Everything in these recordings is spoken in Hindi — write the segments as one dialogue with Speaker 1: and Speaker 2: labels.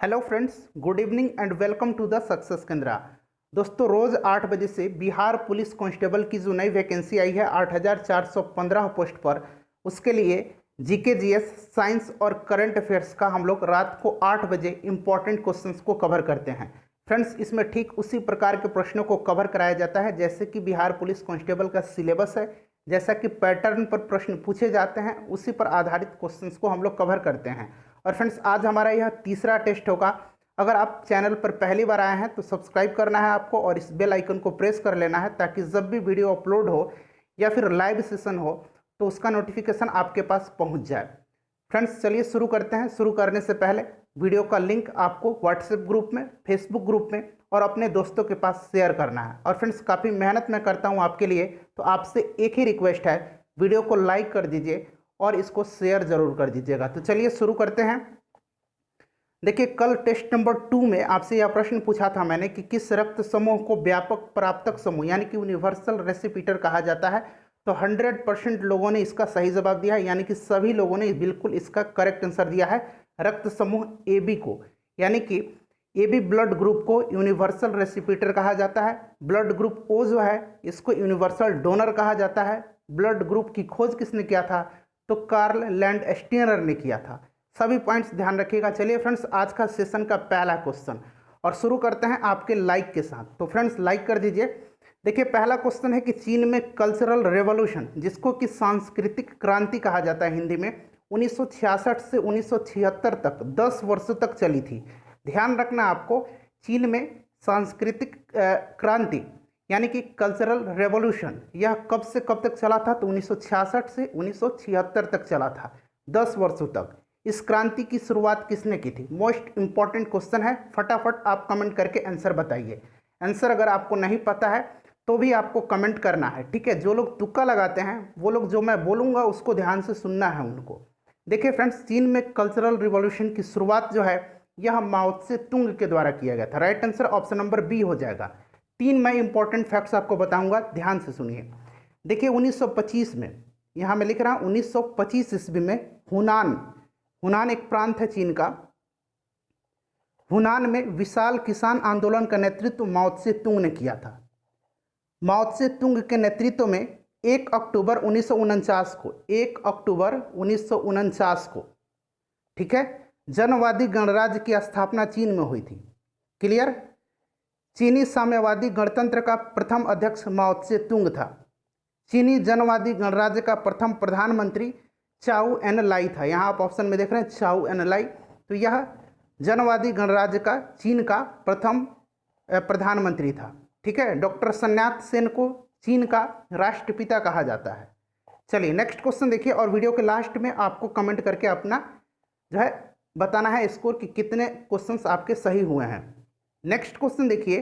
Speaker 1: Hello friends, good evening and welcome to the success Kendra. दोस्तों, रोज़ 8 बजे से बिहार पुलिस कांस्टेबल की जो नई वैकेंसी आई है 8,415 पोस्ट पर, उसके लिए जीके जीएस साइंस और करंट अफेयर्स का हम लोग रात को 8 बजे इंपॉर्टेंट क्वेश्चंस को कवर करते हैं। फ्रेंड्स, इसमें ठीक उसी प्रकार के प्रश्नों को कवर कराया जाता है जैसे कि बिहार पुलिस कांस्टेबल का सिलेबस है। जैसा कि पैटर्न पर प्रश्न पूछे जाते हैं उसी पर आधारित क्वेश्चंस को हम लोग कवर करते हैं। और फ्रेंड्स, आज हमारा यह तीसरा टेस्ट होगा। अगर आप चैनल पर पहली बार आए हैं तो सब्सक्राइब करना है आपको और इस बेल आइकन को प्रेस कर लेना है ताकि जब भी वीडियो अपलोड हो या फिर लाइव सेशन हो तो उसका नोटिफिकेशन आपके पास पहुंच जाए। फ्रेंड्स, चलिए शुरू करते हैं। शुरू करने से पहले वीडियो का लिंक आपको व्हाट्सएप ग्रुप में, फेसबुक ग्रुप में और अपने दोस्तों के पास शेयर करना है। और फ्रेंड्स, काफ़ी मेहनत मैं करता हूँ आपके लिए, तो आपसे एक ही रिक्वेस्ट है, वीडियो को लाइक कर दीजिए और इसको शेयर जरूर कर दीजिएगा। तो चलिए शुरू करते हैं। देखिए, कल टेस्ट नंबर 2 में आपसे यह प्रश्न पूछा था मैंने कि किस रक्त समूह को व्यापक प्राप्तक समूह यानी कि यूनिवर्सल रेसिपिटर कहा जाता है। तो 100% लोगों ने इसका सही जवाब दिया है, यानी कि सभी लोगों ने बिल्कुल इसका करेक्ट आंसर दिया है। रक्त समूह AB को, यानी कि AB ब्लड ग्रुप को यूनिवर्सल रेसिपिटर कहा जाता है। ब्लड ग्रुप O जो है इसको यूनिवर्सल डोनर कहा जाता है। ब्लड ग्रुप की खोज किसने किया था? तो कार्ल लैंडस्टीनर ने किया था। सभी पॉइंट्स ध्यान रखिएगा। चलिए फ्रेंड्स, आज का सेशन का पहला क्वेश्चन और शुरू करते हैं आपके लाइक के साथ। तो फ्रेंड्स, लाइक कर दीजिए। देखिए, पहला क्वेश्चन है कि चीन में कल्चरल रेवोल्यूशन, जिसको कि सांस्कृतिक क्रांति कहा जाता है हिंदी में, 1966 से 1976 तक 10 वर्षों तक चली थी। ध्यान रखना आपको, चीन में सांस्कृतिक क्रांति यानी कि कल्चरल रेवोल्यूशन यह कब से कब तक चला था? तो 1966 से 1976 तक चला था, 10 वर्षों तक। इस क्रांति की शुरुआत किसने की थी? मोस्ट इंपॉर्टेंट क्वेश्चन है, फटाफट आप कमेंट करके आंसर बताइए। आंसर अगर आपको नहीं पता है तो भी आपको कमेंट करना है, ठीक है। जो लोग तुक्का लगाते हैं वो लोग, जो मैं बोलूँगा उसको ध्यान से सुनना है उनको। देखिए फ्रेंड्स, चीन में कल्चरल रिवॉल्यूशन की शुरुआत जो है यह माओ त्से तुंग के द्वारा किया गया था। Right answer option number B हो जाएगा। 3 मैं इंपॉर्टेंट फैक्ट्स आपको बताऊंगा, ध्यान से सुनिए। देखिए, 1925 में, यहाँ मैं लिख रहा हूँ 1925 ईस्वी में हुनान एक प्रांत है चीन का। हुनान में विशाल किसान आंदोलन का नेतृत्व माओ त्से तुंग ने किया था। माओ त्से तुंग के नेतृत्व में 1 अक्टूबर 1949 को 1 अक्टूबर 1949 को, ठीक है, जनवादी गणराज्य की स्थापना चीन में हुई थी। क्लियर? चीनी साम्यवादी गणतंत्र का प्रथम अध्यक्ष माओ त्से तुंग था। चीनी जनवादी गणराज्य का प्रथम प्रधानमंत्री चाउ एन लाई था। यहाँ आप ऑप्शन में देख रहे हैं चाउ एन लाई। तो यह जनवादी गणराज्य का चीन का प्रथम प्रधानमंत्री था, ठीक है। डॉक्टर sun यat-sen को चीन का राष्ट्रपिता कहा जाता है। चलिए नेक्स्ट क्वेश्चन देखिए, और वीडियो के लास्ट में आपको कमेंट करके अपना जो है बताना है स्कोर कि कितने क्वेश्चंस आपके सही हुए हैं। नेक्स्ट क्वेश्चन देखिए,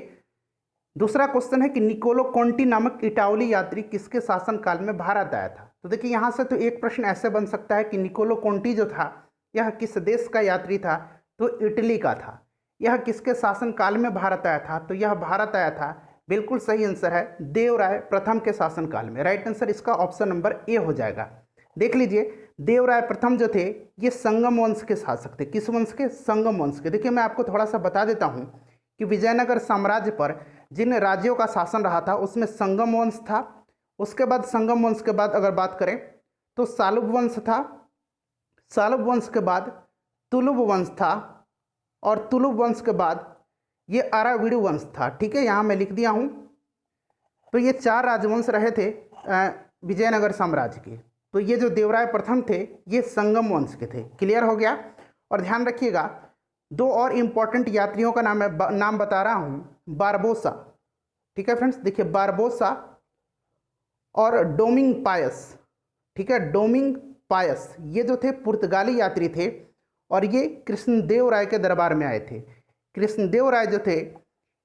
Speaker 1: दूसरा क्वेश्चन है कि निकोलो कोंटी नामक इटावली यात्री किसके शासनकाल में भारत आया था? तो देखिए, यहाँ से तो एक प्रश्न ऐसे बन सकता है कि निकोलो कोंटी जो था यह किस देश का यात्री था? तो इटली का था। यह किसके शासनकाल में भारत आया था? तो यह भारत आया था, बिल्कुल सही आंसर है, देवराय प्रथम के शासनकाल में। राइट आंसर इसका ऑप्शन नंबर ए हो जाएगा। देख लीजिए, देवराय प्रथम जो थे ये संगम वंश के शासक थे। किस वंश के? संगम वंश के। देखिए, मैं आपको थोड़ा सा बता देता हूँ कि विजयनगर साम्राज्य पर जिन राज्यों का शासन रहा था उसमें संगम वंश था। उसके बाद संगम वंश के बाद अगर बात करें तो सालुब वंश था। सालुब वंश के बाद तुलुब वंश था और तुलुब वंश के बाद ये अराविडु वंश था, ठीक है। यहाँ मैं लिख दिया हूँ। तो ये 4 राजवंश रहे थे विजयनगर साम्राज्य के। तो ये जो देवराय प्रथम थे ये संगम वंश के थे। क्लियर हो गया? और ध्यान रखिएगा, 2 और इम्पॉर्टेंट यात्रियों का नाम बता रहा हूँ, बारबोसा, ठीक है फ्रेंड्स। देखिए, बारबोसा और डोमिंग पायस, ठीक है, डोमिंग पायस, ये जो थे पुर्तगाली यात्री थे और ये कृष्णदेव राय के दरबार में आए थे। कृष्णदेव राय जो थे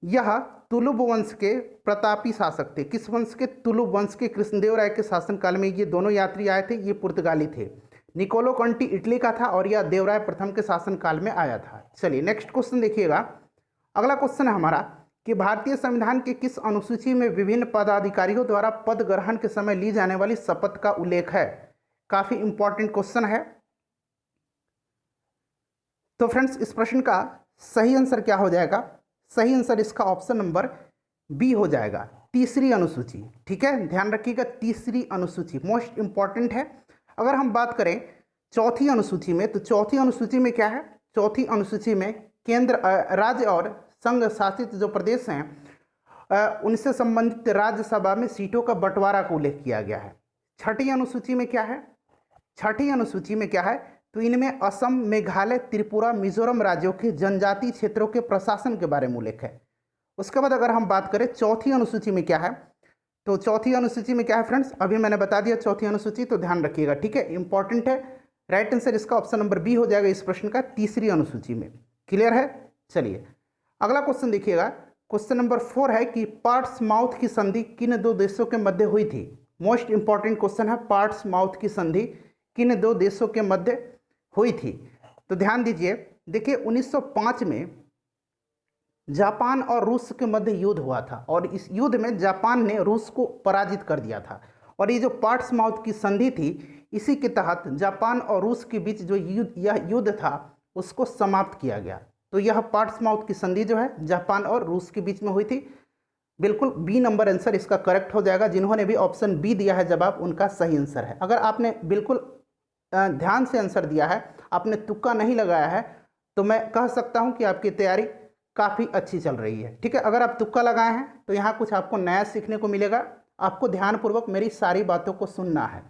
Speaker 1: यह तुलुब वंश के प्रतापी शासक थे। किस वंश के? तुलुब वंश के। कृष्णदेव राय के शासनकाल में ये दोनों यात्री आए थे, ये पुर्तगाली थे। निकोलो कोंटी इटली का था और यह देवराय प्रथम के शासनकाल में आया था। चलिए नेक्स्ट क्वेश्चन देखिएगा। अगला क्वेश्चन है हमारा कि भारतीय संविधान के किस अनुसूची में विभिन्न पदाधिकारियों द्वारा पद ग्रहण के समय ली जाने वाली शपथ का उल्लेख है? काफी इंपॉर्टेंट क्वेश्चन है। तो फ्रेंड्स, इस प्रश्न का सही आंसर क्या हो जाएगा? सही आंसर इसका ऑप्शन नंबर बी हो जाएगा, तीसरी अनुसूची। ठीक है, ध्यान रखिएगा, तीसरी अनुसूची मोस्ट इंपॉर्टेंट है। अगर हम बात करें चौथी अनुसूची में, तो चौथी अनुसूची में क्या है? चौथी अनुसूची में केंद्र, राज्य और संघ शासित जो प्रदेश हैं उनसे संबंधित राज्यसभा में सीटों का बंटवारा का उल्लेख किया गया है। छठी अनुसूची में क्या है? छठी अनुसूची में क्या है? तो इनमें असम, मेघालय, त्रिपुरा, मिजोरम राज्यों के जनजातीय क्षेत्रों के प्रशासन के बारे में उल्लेख है। उसके बाद अगर हम बात करें चौथी अनुसूची में क्या है, तो चौथी अनुसूची में क्या है फ्रेंड्स? अभी मैंने बता दिया चौथी अनुसूची, तो ध्यान रखिएगा। ठीक है, इंपॉर्टेंट है। राइट आंसर इसका ऑप्शन नंबर बी हो जाएगा इस प्रश्न का, तीसरी अनुसूची में। क्लियर है? चलिए अगला क्वेश्चन देखिएगा। क्वेश्चन नंबर 4 है कि पार्ट्स माउथ की संधि किन दो देशों के मध्य हुई थी? मोस्ट इंपॉर्टेंट क्वेश्चन है, पार्ट्स माउथ की संधि किन दो देशों के मध्य हुई थी? तो ध्यान दीजिए, देखिए 1905 में जापान और रूस के मध्य युद्ध हुआ था और इस युद्ध में जापान ने रूस को पराजित कर दिया था। और ये जो पार्ट्स माउथ की संधि थी, इसी के तहत जापान और रूस के बीच जो यह युद्ध था उसको समाप्त किया गया। तो यह पार्ट्स माउथ की संधि जो है जापान और रूस के बीच में हुई थी। बिल्कुल बी नंबर आंसर इसका करेक्ट हो जाएगा। जिन्होंने भी ऑप्शन बी दिया है जवाब, उनका सही आंसर है। अगर आपने बिल्कुल ध्यान से आंसर दिया है, आपने तुक्का नहीं लगाया है, तो मैं कह सकता हूं कि आपकी तैयारी काफ़ी अच्छी चल रही है। ठीक है, अगर आप तुक्का लगाए हैं तो यहाँ कुछ आपको नया सीखने को मिलेगा। आपको ध्यानपूर्वक मेरी सारी बातों को सुनना है।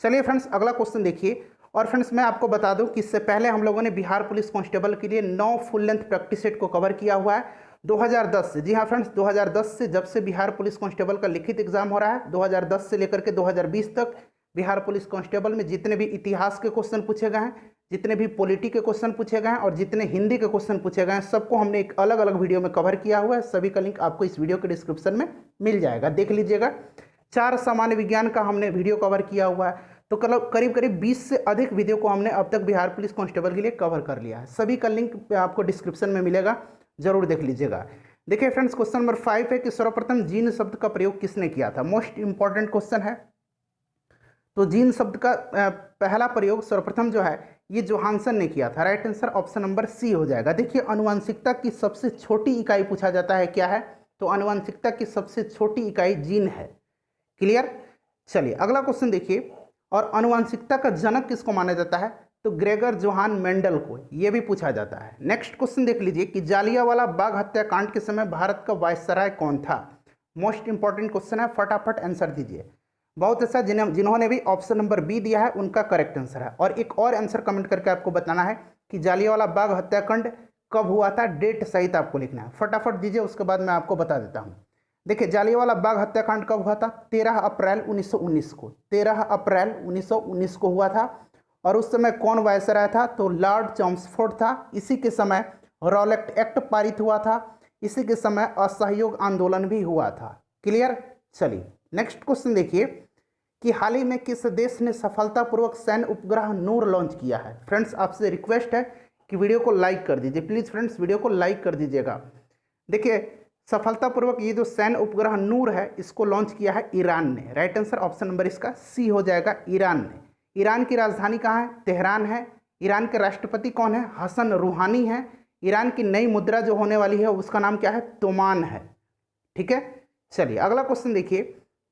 Speaker 1: चलिए फ्रेंड्स अगला क्वेश्चन देखिए। और फ्रेंड्स मैं आपको बता दूं कि इससे पहले हम लोगों ने बिहार पुलिस कांस्टेबल के लिए 9 फुल लेंथ प्रैक्टिस सेट को कवर किया हुआ है 2010 से। जी हाँ फ्रेंड्स, 2010 से, जब से बिहार पुलिस कांस्टेबल का लिखित एग्जाम हो रहा है, 2010 से लेकर के 2020 तक बिहार पुलिस कांस्टेबल में जितने भी इतिहास के क्वेश्चन पूछे गए हैं, जितने भी पॉलिटी के क्वेश्चन पूछे गए हैं और जितने हिंदी के क्वेश्चन पूछे गए हैं, सबको हमने एक अलग अलग वीडियो में कवर किया हुआ है। सभी का लिंक आपको इस वीडियो के डिस्क्रिप्शन में मिल जाएगा, देख लीजिएगा। 4 सामान्य विज्ञान का हमने वीडियो कवर किया हुआ है। तो करीब करीब 20 से अधिक वीडियो को हमने अब तक बिहार पुलिस कांस्टेबल के लिए कवर कर लिया है। सभी का लिंक आपको डिस्क्रिप्शन में मिलेगा, जरूर देख लीजिएगा। देखिए फ्रेंड्स, क्वेश्चन नंबर 5 है कि सर्वप्रथम जीन शब्द का प्रयोग किसने किया था? मोस्ट इंपॉर्टेंट क्वेश्चन है। तो जीन शब्द का पहला प्रयोग सर्वप्रथम जो है ये जोहानसन ने किया था। Right answer option number C हो जाएगा। देखिए आनुवंशिकता की सबसे छोटी इकाई पूछा जाता है, क्या है? तो आनुवंशिकता की सबसे छोटी इकाई जीन है। क्लियर? चलिए अगला क्वेश्चन देखिए। और आनुवंशिकता का जनक किसको माना जाता है? तो ग्रेगर जोहान मेंडल को, यह भी पूछा जाता है। नेक्स्ट क्वेश्चन देख लीजिए कि जालियांवाला बाग हत्याकांड के समय भारत का वायसराय कौन था? मोस्ट इंपॉर्टेंट क्वेश्चन है, फटाफट आंसर दीजिए। बहुत अच्छा, जिन्होंने भी ऑप्शन नंबर बी दिया है उनका करेक्ट आंसर है। और एक और आंसर कमेंट करके आपको बताना है कि जालियांवाला बाग हत्याकांड कब हुआ था, डेट सहित आपको लिखना है। फटाफट दीजिए, उसके बाद मैं आपको बता देता हूँ। देखिए जालियांवाला बाग हत्याकांड कब हुआ था? 13 अप्रैल 1919 को। 13 अप्रैल 1919 को हुआ था। और उस समय कौन वायसराय था? तो लॉर्ड चॉम्स्फोर्ड था। इसी के समय रॉलेट एक्ट पारित हुआ था। इसी के समय असहयोग आंदोलन भी हुआ था। क्लियर? चलिए नेक्स्ट क्वेश्चन देखिए कि हाल ही में किस देश ने सफलतापूर्वक सैन्य उपग्रह नूर लॉन्च किया है? फ्रेंड्स आपसे रिक्वेस्ट है कि वीडियो को लाइक कर दीजिए, प्लीज़ फ्रेंड्स वीडियो को लाइक कर दीजिएगा। देखिए सफलतापूर्वक ये जो सैन्य उपग्रह नूर है इसको लॉन्च किया है ईरान ने। राइट आंसर ऑप्शन नंबर इसका सी हो जाएगा, ईरान ने। ईरान की राजधानी कहाँ है? तेहरान है। ईरान के राष्ट्रपति कौन है? हसन रूहानी है। ईरान की नई मुद्रा जो होने वाली है उसका नाम क्या है? तोमान है। ठीक है, चलिए अगला क्वेश्चन देखिए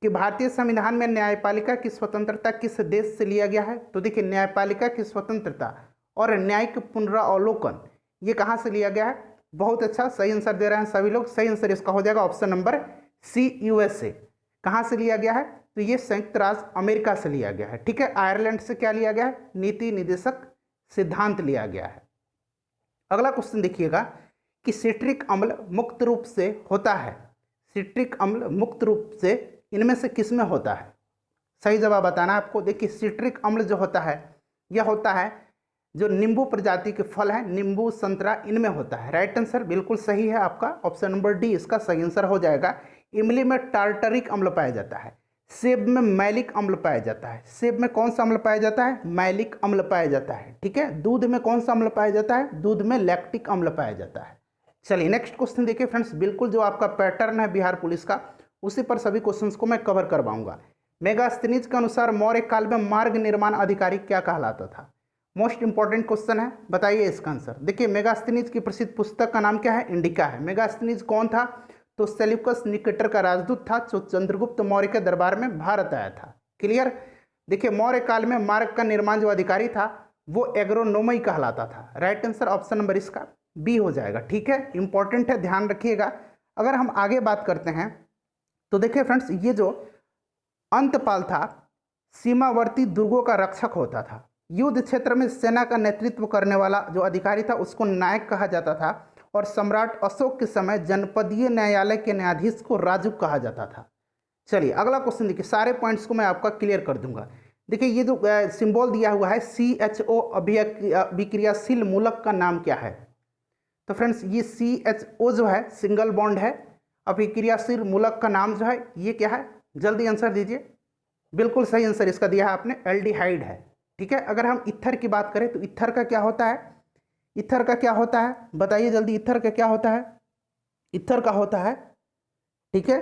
Speaker 1: कि भारतीय संविधान में न्यायपालिका की स्वतंत्रता किस देश से लिया गया है? तो देखिए न्यायपालिका की स्वतंत्रता और न्यायिक पुनरावलोकन ये कहाँ से लिया गया है? बहुत अच्छा, सही आंसर दे रहे हैं सभी लोग। सही आंसर इसका हो जाएगा ऑप्शन नंबर सी, यूएसए। कहाँ से लिया गया है? तो ये संयुक्त राज्य अमेरिका से लिया गया है। ठीक है, आयरलैंड से क्या लिया गया है? नीति निर्देशक सिद्धांत लिया गया है। अगला क्वेश्चन देखिएगा कि सिट्रिक अम्ल मुक्त रूप से होता है, सिट्रिक अम्ल मुक्त रूप से इनमें से किस में होता है? सही जवाब बताना है आपको। देखिए सिट्रिक अम्ल जो होता है यह होता है जो नींबू प्रजाति के फल हैं, नींबू, संतरा, इनमें होता है। राइट आंसर बिल्कुल सही है आपका, ऑप्शन नंबर डी इसका सही आंसर हो जाएगा। इमली में टार्टरिक अम्ल पाया जाता है। सेब में मैलिक अम्ल पाया जाता है। सेब में कौन सा अम्ल पाया जाता है? मैलिक अम्ल पाया जाता है। ठीक है, दूध में कौन सा अम्ल पाया जाता है? दूध में लैक्टिक अम्ल पाया जाता है। चलिए नेक्स्ट क्वेश्चन देखिए फ्रेंड्स, बिल्कुल जो आपका पैटर्न है बिहार पुलिस का उसी पर सभी क्वेश्चंस को मैं कवर करवाऊंगा। मेगास्थनीज के अनुसार मौर्य काल में मार्ग निर्माण अधिकारी क्या कहलाता था? मोस्ट इंपॉर्टेंट क्वेश्चन है, बताइए इसका आंसर। देखिए मेगास्थनीज की प्रसिद्ध पुस्तक का नाम क्या है? इंडिका है। मेगास्थनीज कौन था? तो सेल्यूकस निकेटर का राजदूत था जो चंद्रगुप्त मौर्य के दरबार में भारत आया था। क्लियर। देखिए मौर्य काल में मार्ग का निर्माण जो अधिकारी था वो एग्रोनोमी कहलाता था। राइट आंसर ऑप्शन नंबर इसका बी हो जाएगा। ठीक है, इंपॉर्टेंट है, ध्यान रखिएगा। अगर हम आगे बात करते हैं तो देखिए फ्रेंड्स, ये जो अंतपाल था सीमावर्ती दुर्गों का रक्षक होता था। युद्ध क्षेत्र में सेना का नेतृत्व करने वाला जो अधिकारी था उसको नायक कहा जाता था, और सम्राट अशोक के समय जनपदीय न्यायालय के न्यायाधीश को राजुक कहा जाता था। चलिए अगला क्वेश्चन देखिए, सारे पॉइंट्स को मैं आपका क्लियर कर दूंगा। देखिए ये जो सिंबल दिया हुआ है CHO अभिक्रियाशील मूलक का नाम क्या है? तो फ्रेंड्स ये CHO जो है सिंगल बॉन्ड है। अभिक्रियाशील मूलक का नाम जो है ये क्या है? जल्दी आंसर दीजिए। बिल्कुल सही आंसर इसका दिया है आपने, एल्डिहाइड है। ठीक है, अगर हम ईथर की बात करें तो ईथर का क्या होता है? ईथर का क्या होता है बताइए जल्दी, ईथर का क्या होता है? ईथर का होता है। ठीक है,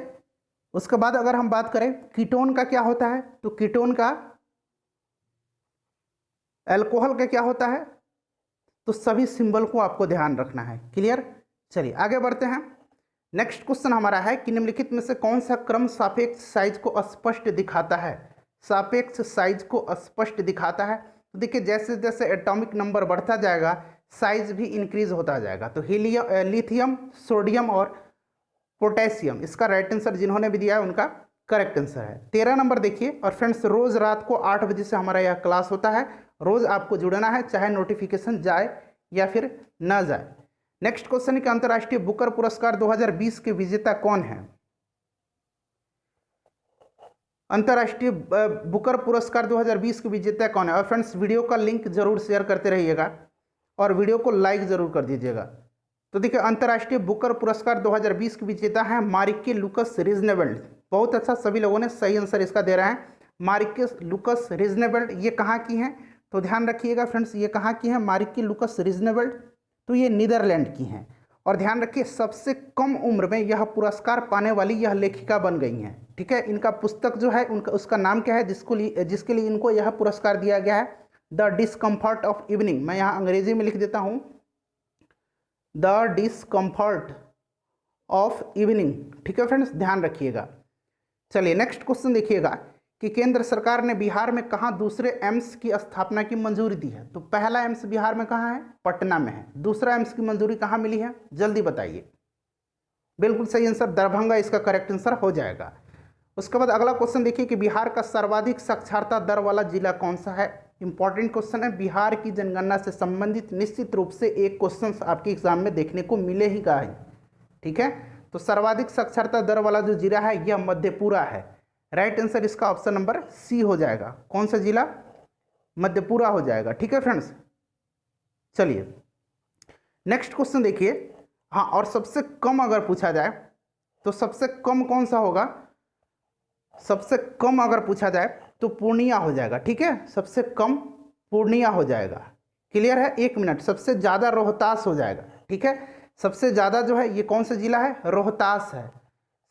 Speaker 1: उसके बाद अगर हम बात करें कीटोन का क्या होता है, तो कीटोन का अल्कोहल का क्या होता है? तो सभी सिंबल को आपको ध्यान रखना है। क्लियर। चलिए आगे बढ़ते हैं। नेक्स्ट क्वेश्चन हमारा है कि निम्नलिखित में से कौन सा क्रम सापेक्ष साइज को स्पष्ट दिखाता है? सापेक्ष साइज को स्पष्ट दिखाता है। तो देखिए जैसे जैसे एटॉमिक नंबर बढ़ता जाएगा साइज भी इंक्रीज होता जाएगा। तो लिथियम, सोडियम और पोटेशियम, इसका राइट आंसर जिन्होंने भी दिया है उनका करेक्ट आंसर है। 13 नंबर देखिए। और फ्रेंड्स रोज रात को 8 बजे से हमारा यह क्लास होता है, रोज आपको जुड़ना है, चाहे नोटिफिकेशन जाए या फिर ना जाए। नेक्स्ट क्वेश्चन है कि अंतर्राष्ट्रीय बुकर पुरस्कार 2020 के विजेता कौन है? अंतर्राष्ट्रीय बुकर पुरस्कार 2020 के विजेता कौन है? और फ्रेंड्स वीडियो का लिंक जरूर शेयर करते रहिएगा और वीडियो को लाइक जरूर कर दीजिएगा। तो देखिए अंतर्राष्ट्रीय बुकर पुरस्कार 2020 के विजेता है मारिके लुकस रिजनेबल्ड। बहुत अच्छा, सभी लोगों ने सही आंसर इसका दे रहे हैं। मारिके लुकस रिजनेबल्ड ये कहाँ की हैं? तो ध्यान रखिएगा फ्रेंड्स, ये कहाँ की है मारिके लुकस रिजनेबल्ड? तो ये नीदरलैंड की हैं। और ध्यान रखिए सबसे कम उम्र में यह पुरस्कार पाने वाली यह लेखिका बन गई हैं। ठीक है, इनका पुस्तक जो है उनका उसका नाम क्या है जिसके लिए इनको यह पुरस्कार दिया गया है? The discomfort of evening. मैं यहाँ अंग्रेजी में लिख देता हूँ, द डिस्कम्फर्ट ऑफ इवनिंग। ठीक है फ्रेंड्स, ध्यान रखिएगा। चलिए नेक्स्ट क्वेश्चन देखिएगा कि केंद्र सरकार ने बिहार में कहाँ दूसरे एम्स की स्थापना की मंजूरी दी है? तो पहला एम्स बिहार में कहाँ है? पटना में है। दूसरा एम्स की मंजूरी कहाँ मिली है? जल्दी बताइए। बिल्कुल सही आंसर दरभंगा इसका करेक्ट आंसर हो जाएगा। उसके बाद अगला क्वेश्चन देखिए कि बिहार का सर्वाधिक साक्षरता दर वाला जिला कौन सा है? इंपॉर्टेंट क्वेश्चन है, बिहार की जनगणना से संबंधित निश्चित रूप से एक क्वेश्चन आपके एग्जाम में देखने को मिले ही गा है। ठीक है, तो सर्वाधिक साक्षरता दर वाला जो जिला है यह मधेपुरा है। राइट आंसर इसका ऑप्शन नंबर सी हो जाएगा। कौन सा जिला? मधेपुरा हो जाएगा। ठीक है फ्रेंड्स, चलिए नेक्स्ट क्वेश्चन देखिए। हाँ, और सबसे कम अगर पूछा जाए तो सबसे कम कौन सा होगा? सबसे कम अगर पूछा जाए तो पूर्णिया हो जाएगा। ठीक है, सबसे कम पूर्णिया हो जाएगा। क्लियर है? एक मिनट, सबसे ज़्यादा रोहतास हो जाएगा। ठीक है, सबसे ज़्यादा जो है ये कौन सा जिला है? रोहतास है।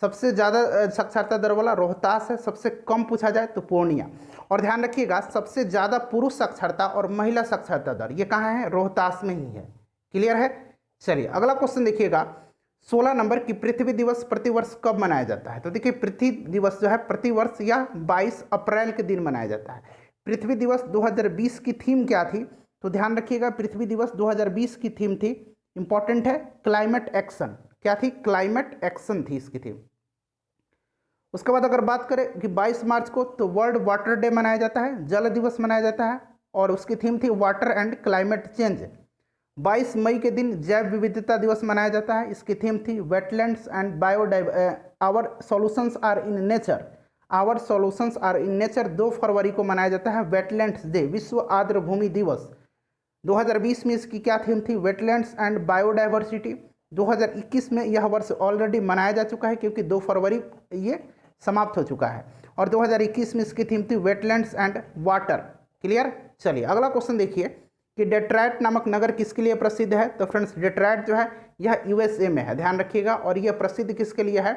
Speaker 1: सबसे ज़्यादा साक्षरता दर वाला रोहतास है, सबसे कम पूछा जाए तो पूर्णिया। और ध्यान रखिएगा सबसे ज़्यादा पुरुष साक्षरता और महिला साक्षरता दर ये कहाँ है? रोहतास में ही है। क्लियर है? चलिए अगला क्वेश्चन देखिएगा। 16 नंबर की पृथ्वी दिवस प्रतिवर्ष कब मनाया जाता है? तो देखिए पृथ्वी दिवस जो है प्रतिवर्ष या 22 अप्रैल के दिन मनाया जाता है। पृथ्वी दिवस 2020 की थीम क्या थी? तो ध्यान रखिएगा पृथ्वी दिवस 2020 की थीम थी, इंपॉर्टेंट है, क्लाइमेट एक्शन। क्या थी? क्लाइमेट एक्शन थी इसकी थीम। उसके बाद अगर बात करें कि 22 मार्च को तो वर्ल्ड वाटर डे मनाया जाता है, जल दिवस मनाया जाता है, और उसकी थीम थी वाटर एंड क्लाइमेट चेंज। 22 मई के दिन जैव विविधता दिवस मनाया जाता है, इसकी थीम थी wetlands and our solutions are in nature. Our solutions are in nature 2 फरवरी को मनाया जाता है वेटलैंड्स डे, विश्व आर्द्र भूमि दिवस। 2020 में इसकी क्या थीम थी? Wetlands and biodiversity. 2021 में यह वर्ष ऑलरेडी मनाया जा चुका है क्योंकि 2 फरवरी ये समाप्त हो चुका है, और 2021 में इसकी थीम थी वेटलैंड्स एंड वाटर। क्लियर? चलिए अगला क्वेश्चन देखिए कि डेट्रॉयट नामक नगर किसके लिए प्रसिद्ध है? तो फ्रेंड्स डेट्रॉयट जो है यह यूएसए में है, ध्यान रखिएगा। और यह प्रसिद्ध किसके लिए है?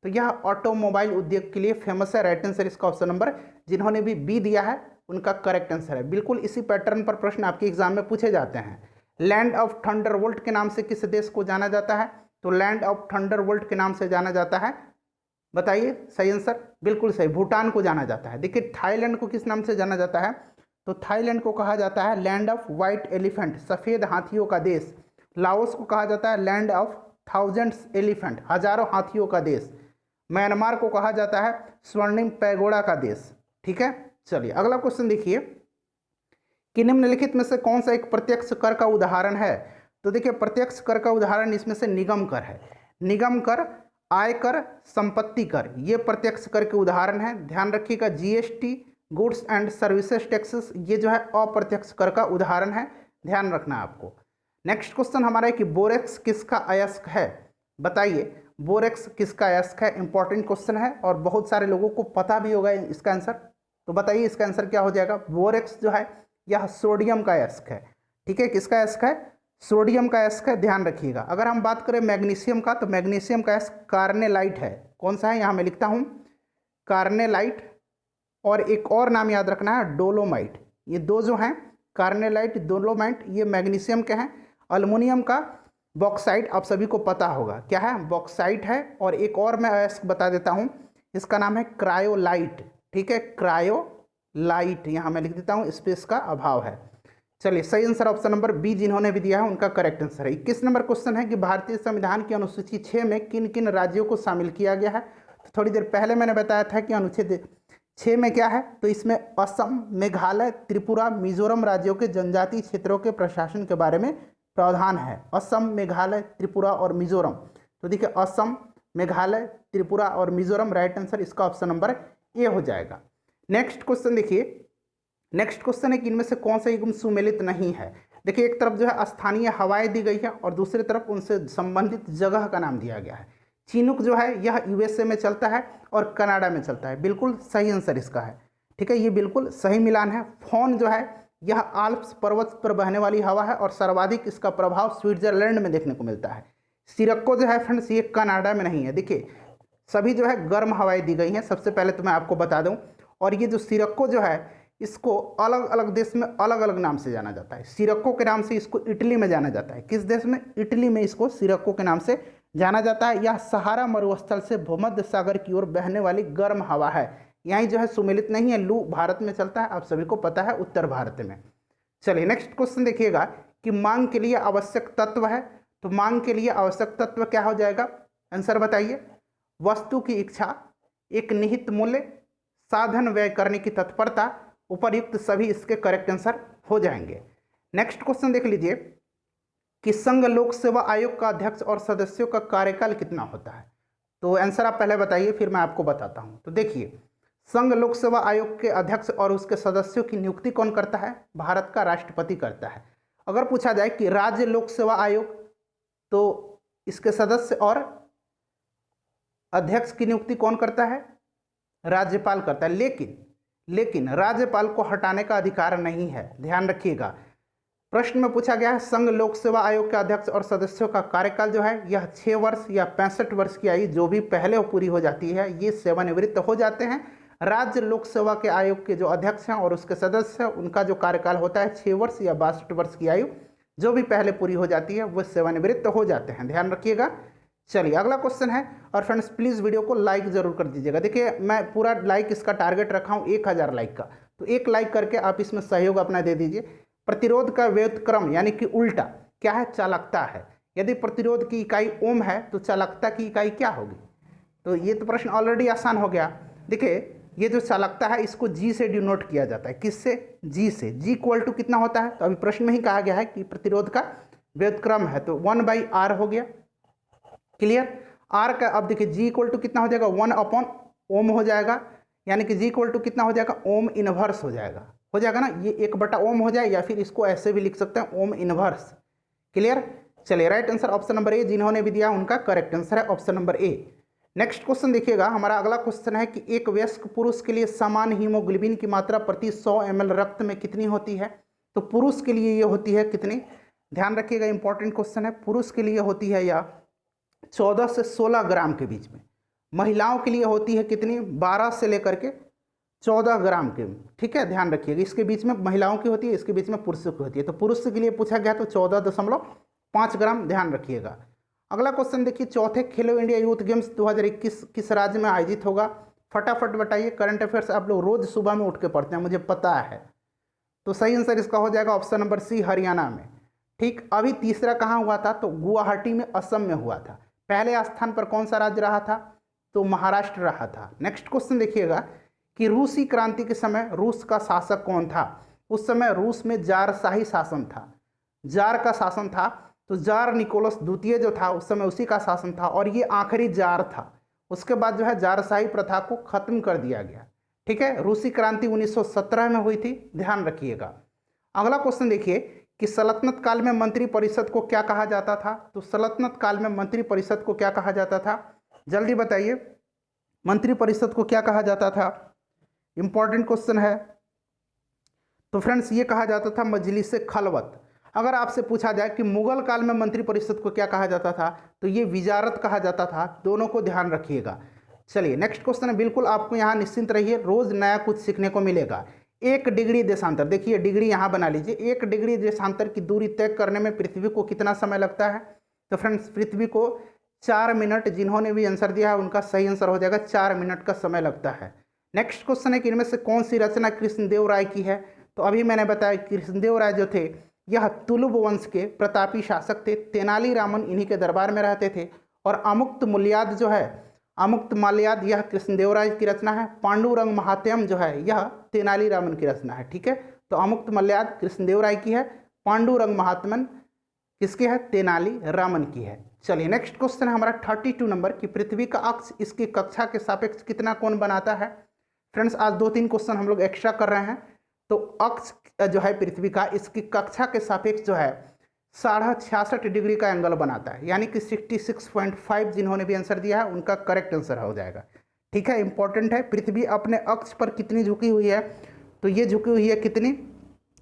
Speaker 1: तो यह ऑटोमोबाइल उद्योग के लिए फेमस है। राइट आंसर इसका ऑप्शन नंबर जिन्होंने भी बी दिया है उनका करेक्ट आंसर है। बिल्कुल इसी पैटर्न पर प्रश्न आपके एग्जाम में पूछे जाते हैं। लैंड ऑफ थंडरबोल्ट के नाम से किस देश को जाना जाता है? तो लैंड ऑफ थंडरबोल्ट के नाम से जाना जाता है, बताइए सही आंसर। बिल्कुल सही, भूटान को जाना जाता है। देखिए थाईलैंड को किस नाम से जाना जाता है? तो थाईलैंड को कहा जाता है लैंड ऑफ व्हाइट एलिफेंट, सफ़ेद हाथियों का देश। लाओस को कहा जाता है लैंड ऑफ थाउजेंड्स एलिफेंट, हजारों हाथियों का देश। म्यांमार को कहा जाता है स्वर्णिम पैगोडा का देश। ठीक है, चलिए अगला क्वेश्चन देखिए कि निम्नलिखित में से कौन सा एक प्रत्यक्ष कर का उदाहरण है? तो देखिए प्रत्यक्ष कर का उदाहरण इसमें से निगम कर है। निगम कर, आयकर, संपत्ति कर, ये प्रत्यक्ष कर के उदाहरण है। ध्यान रखिएगा GST, goods and services taxes, ये जो है अप्रत्यक्ष कर का उदाहरण है, ध्यान रखना आपको। नेक्स्ट क्वेश्चन हमारा है कि बोरेक्स किसका अयस्क है? बताइए बोरेक्स किसका अयस्क है? इंपॉर्टेंट क्वेश्चन है और बहुत सारे लोगों को पता भी होगा इसका आंसर। तो बताइए इसका आंसर क्या हो जाएगा? बोरेक्स जो है यह सोडियम का अयस्क है। ठीक है, किसका अयस्क है? सोडियम का अयस्क है, ध्यान रखिएगा। अगर हम बात करें मैग्नीशियम का, तो मैग्नीशियम का अयस्क कार्नेलाइट है। कौन सा है? यहाँ मैं लिखता हूँ कार्नेलाइट, और एक और नाम याद रखना है डोलोमाइट। ये दो जो हैं कार्नेलाइट, डोलोमाइट, ये मैग्नीशियम के हैं। अल्युमिनियम का बॉक्साइट आप सभी को पता होगा, क्या है? बॉक्साइट है। और एक और मैं अयस्क बता देता हूँ, इसका नाम है क्रायोलाइट। ठीक है, क्रायोलाइट, यहाँ मैं लिख देता हूँ, स्पेस का अभाव है। चलिए सही आंसर ऑप्शन नंबर बी जिन्होंने भी दिया है उनका करेक्ट आंसर है। 21 नंबर क्वेश्चन है कि भारतीय संविधान की अनुसूची 6 में किन किन राज्यों को शामिल किया गया है? तो थोड़ी देर पहले मैंने बताया था कि अनुच्छेद 6 में क्या है, तो इसमें असम, मेघालय, त्रिपुरा, मिजोरम राज्यों के जनजातीय क्षेत्रों के प्रशासन के बारे में प्रावधान है। असम, मेघालय, त्रिपुरा और मिजोरम। तो देखिए असम, मेघालय, त्रिपुरा और मिजोरम, राइट आंसर इसका ऑप्शन नंबर ए हो जाएगा। नेक्स्ट क्वेश्चन देखिए, नेक्स्ट क्वेश्चन है कि इनमें से कौन सा युग्म सुमेलित नहीं है? देखिए एक तरफ जो है स्थानीय हवाएं दी गई है और दूसरी तरफ उनसे संबंधित जगह का नाम दिया गया है। चिनूक जो है यह यूएसए में चलता है और कनाडा में चलता है, बिल्कुल सही आंसर इसका है। ठीक है, ये बिल्कुल सही मिलान है। फोन जो है यह आल्प्स पर्वत पर बहने वाली हवा है और सर्वाधिक इसका प्रभाव स्विट्जरलैंड में देखने को मिलता है। सिरक्को जो है फ्रेंड्स ये कनाडा में नहीं है। देखिए सभी जो है गर्म हवाएं दी गई हैं, सबसे पहले तो मैं आपको बता दूं। और ये जो सिरक्को जो है इसको अलग अलग देश में अलग अलग नाम से जाना जाता है। सिरक्को के नाम से इसको इटली में जाना जाता है। किस देश में? इटली में इसको सिरक्को के नाम से जाना जाता है। यह सहारा मरुस्थल से भूमध्य सागर की ओर बहने वाली गर्म हवा है। यहीं जो है सुमेलित नहीं है। लू भारत में चलता है, आप सभी को पता है, उत्तर भारत में। चलिए नेक्स्ट क्वेश्चन देखिएगा कि मांग के लिए आवश्यक तत्व है। तो मांग के लिए आवश्यक तत्व क्या हो जाएगा? आंसर बताइए। वस्तु की इच्छा, एक निहित मूल्य, साधन व्यय करने की तत्परता, उपर्युक्त सभी इसके करेक्ट आंसर हो जाएंगे। नेक्स्ट क्वेश्चन देख लीजिए कि संघ लोक सेवा आयोग का अध्यक्ष और सदस्यों का कार्यकाल कितना होता है? तो आंसर आप पहले बताइए, फिर मैं आपको बताता हूं। तो देखिए संघ लोक सेवा आयोग के अध्यक्ष और उसके सदस्यों की नियुक्ति कौन करता है? भारत का राष्ट्रपति करता है। अगर पूछा जाए कि राज्य लोक सेवा आयोग, तो इसके सदस्य और अध्यक्ष की नियुक्ति कौन करता है? राज्यपाल करता है। लेकिन राज्यपाल को हटाने का अधिकार नहीं है, ध्यान रखिएगा। प्रश्न में पूछा गया है संघ लोक सेवा आयोग के अध्यक्ष और सदस्यों का कार्यकाल जो है यह 6 वर्ष या 65 वर्ष की आयु जो भी पहले पूरी हो जाती है ये सेवानिवृत्त हो जाते हैं। राज्य लोक सेवा के आयोग के जो अध्यक्ष हैं और उसके सदस्य हैं उनका जो कार्यकाल होता है 6 वर्ष या 62 वर्ष की आयु जो भी पहले पूरी हो जाती है वो सेवानिवृत्त हो जाते हैं, ध्यान रखिएगा। चलिए अगला क्वेश्चन है, और फ्रेंड्स प्लीज़ वीडियो को लाइक ज़रूर कर दीजिएगा। देखिए मैं पूरा लाइक इसका टारगेट रखा हूँ 1000 लाइक का, तो 1 लाइक करके आप इसमें सहयोग अपना दे दीजिए। प्रतिरोध का व्युत्क्रम यानी कि उल्टा क्या है? चालकता है। यदि प्रतिरोध की इकाई ओम है तो चालकता की इकाई क्या होगी? तो ये तो प्रश्न ऑलरेडी आसान हो गया। देखिए ये जो चालकता है इसको जी से डिनोट किया जाता है। किससे? जी से। जी इक्वल टू कितना होता है? तो अभी प्रश्न में ही कहा गया है कि प्रतिरोध का व्युत्क्रम है, तो 1/r हो गया। क्लियर? आर का अब देखिए जी इक्वल टू कितना हो जाएगा? 1/ओम हो जाएगा, यानी कि जी इक्वल टू कितना हो जाएगा? ओम इनवर्स हो जाएगा ना। ये 1/ओम हो जाए या फिर इसको ऐसे भी लिख सकते हैं ओम इनवर्स। क्लियर? चलिए right answer option number A जिन्होंने भी दिया उनका करेक्ट आंसर है option number A. Next question देखिएगा, हमारा अगला क्वेश्चन है कि एक वयस्क पुरुष के लिए समान हीमोग्लोबिन की मात्रा प्रति 100 ml रक्त में कितनी होती है? तो पुरुष के लिए ये होती है कितनी? ध्यान रखिएगा, इंपॉर्टेंट क्वेश्चन है। पुरुष के लिए होती है या 14 से 16 ग्राम के बीच में। महिलाओं के लिए होती है कितनी? 12 से लेकर के 14 ग्राम की, ठीक है, ध्यान रखिएगा। इसके बीच में महिलाओं की होती है, इसके बीच में पुरुषों की होती है। तो पुरुष के लिए पूछा गया तो 14.5 ग्राम, ध्यान रखिएगा। अगला क्वेश्चन देखिए, चौथे खेलो इंडिया यूथ गेम्स 2021 किस राज्य में आयोजित होगा? फटाफट बताइए। करंट अफेयर्स आप लोग रोज सुबह में उठ के पढ़ते हैं, मुझे पता है। तो सही आंसर इसका हो जाएगा ऑप्शन नंबर सी, हरियाणा में। ठीक, अभी तीसरा कहाँ हुआ था? तो गुवाहाटी में, असम में हुआ था। पहले स्थान पर कौन सा राज्य रहा था? तो महाराष्ट्र रहा था। नेक्स्ट क्वेश्चन देखिएगा कि रूसी क्रांति के समय रूस का शासक कौन था? उस समय रूस में जारशाही शासन था, जार का शासन था। तो जार निकोलस द्वितीय जो था उस समय उसी का शासन था, और ये आखिरी जार था। उसके बाद जो है जारशाही प्रथा को खत्म कर दिया गया। ठीक है, रूसी क्रांति 1917 में हुई थी, ध्यान रखिएगा। अगला क्वेश्चन देखिए कि सल्तनत काल में मंत्री परिषद को क्या कहा जाता था? तो सल्तनत काल में मंत्री परिषद को क्या कहा जाता था? जल्दी बताइए, मंत्री परिषद को क्या कहा जाता था? इंपॉर्टेंट क्वेश्चन है। तो फ्रेंड्स, ये कहा जाता था मजलिस खलवत। अगर आपसे पूछा जाए कि मुगल काल में मंत्री परिषद को क्या कहा जाता था, तो ये विजारत कहा जाता था। दोनों को ध्यान रखिएगा। चलिए नेक्स्ट क्वेश्चन है, बिल्कुल आपको यहाँ निश्चिंत रहिए, रोज नया कुछ सीखने को मिलेगा। 1 डिग्री देशांतर, देखिए डिग्री यहाँ बना लीजिए। 1 डिग्री देशांतर की दूरी तय करने में पृथ्वी को कितना समय लगता है? तो फ्रेंड्स, पृथ्वी को 4 मिनट, जिन्होंने भी आंसर दिया है उनका सही आंसर हो जाएगा, 4 मिनट का समय लगता है। नेक्स्ट क्वेश्चन है कि इनमें से कौन सी रचना कृष्णदेव राय की है? तो अभी मैंने बताया कृष्णदेव राय जो थे यह तुलुब वंश के प्रतापी शासक थे। तेनालीरामन इन्हीं के दरबार में रहते थे। और अमुक्त माल्याद जो है, अमुक्त माल्याद, यह कृष्णदेव राय की रचना है। पांडुरंग महात्यम जो है यह तेनालीरामन की रचना है। ठीक है, तो अमुक्त माल्याद कृष्णदेव राय की है, पांडुरंग महात्मन किसकी है? तेनालीरामन की है। चलिए नेक्स्ट क्वेश्चन है हमारा 32 नंबर कि पृथ्वी का अक्ष इसकी कक्षा के सापेक्ष कितना कोण बनाता है? फ्रेंड्स, आज 2-3 क्वेश्चन हम लोग एक्स्ट्रा कर रहे हैं। तो अक्ष जो है पृथ्वी का, इसकी कक्षा के सापेक्ष जो है 66.5 डिग्री का एंगल बनाता है, यानी कि 66.5। जिन्होंने भी आंसर दिया है उनका करेक्ट आंसर हो जाएगा। ठीक है, इंपॉर्टेंट है। पृथ्वी अपने अक्ष पर कितनी झुकी हुई है? तो ये झुकी हुई है कितनी?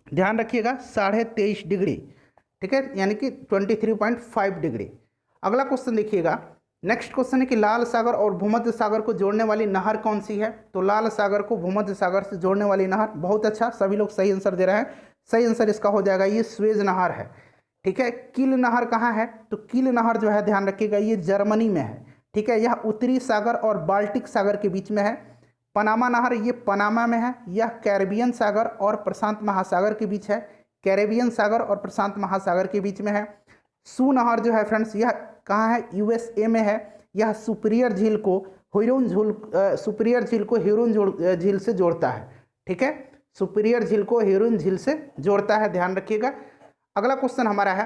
Speaker 1: ध्यान रखिएगा, 23.5 डिग्री। ठीक है, यानी कि 23.5 डिग्री। अगला क्वेश्चन देखिएगा, नेक्स्ट क्वेश्चन है कि लाल सागर और भूमध्य सागर को जोड़ने वाली नहर कौन सी है? तो लाल सागर को भूमध्य सागर से जोड़ने वाली नहर, बहुत अच्छा, सभी लोग सही आंसर दे रहे हैं। सही आंसर इसका हो जाएगा ये स्वेज नहर है। ठीक है, किल नहर कहाँ है? तो किल नहर जो है ध्यान रखिएगा ये जर्मनी में है। ठीक है, यह उत्तरी सागर और बाल्टिक सागर के बीच में है। पनामा नहर ये पनामा में है। यह कैरेबियन सागर और प्रशांत महासागर के बीच है। कैरेबियन सागर और प्रशांत महासागर के बीच में है। सू नहर जो है फ्रेंड्स यह कहाँ है? यूएसए में है। यह सुपीरियर झील को ह्यूरोन झील से जोड़ता है। ठीक है, सुपीरियर झील को ह्यूरोन झील से जोड़ता है, ध्यान रखिएगा। अगला क्वेश्चन हमारा है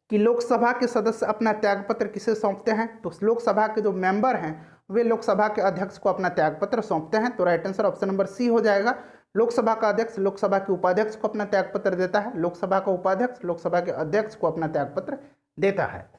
Speaker 1: कि लोकसभा के सदस्य अपना त्यागपत्र किसे सौंपते हैं? तो लोकसभा के जो मेंबर हैं वे लोकसभा के अध्यक्ष को अपना त्यागपत्र सौंपते हैं। तो right answer option number C हो जाएगा। लोकसभा का अध्यक्ष लोकसभा के उपाध्यक्ष को अपना त्यागपत्र देता है। लोकसभा का उपाध्यक्ष लोकसभा के अध्यक्ष को अपना त्यागपत्र देता है।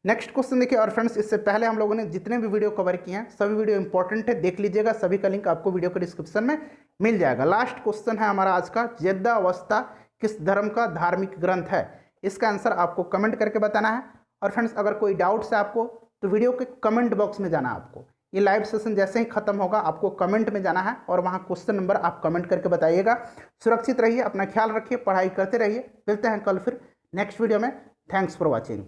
Speaker 1: नेक्स्ट क्वेश्चन देखिए। और फ्रेंड्स, इससे पहले हम लोगों ने जितने भी वीडियो कवर किए हैं सभी वीडियो इंपॉर्टेंट है, देख लीजिएगा। सभी का लिंक आपको वीडियो के डिस्क्रिप्शन में मिल जाएगा। लास्ट क्वेश्चन है हमारा आज का, वेदावस्ता किस धर्म का धार्मिक ग्रंथ है? इसका आंसर आपको कमेंट करके बताना है। और फ्रेंड्स, अगर कोई डाउट्स है आपको तो वीडियो के कमेंट बॉक्स में जाना है आपको। ये लाइव सेशन जैसे ही खत्म होगा आपको कमेंट में जाना है और वहाँ क्वेश्चन नंबर आप कमेंट करके बताइएगा। सुरक्षित रहिए, अपना ख्याल रखिए, पढ़ाई करते रहिए। मिलते हैं कल फिर नेक्स्ट वीडियो में। Thanks for watching.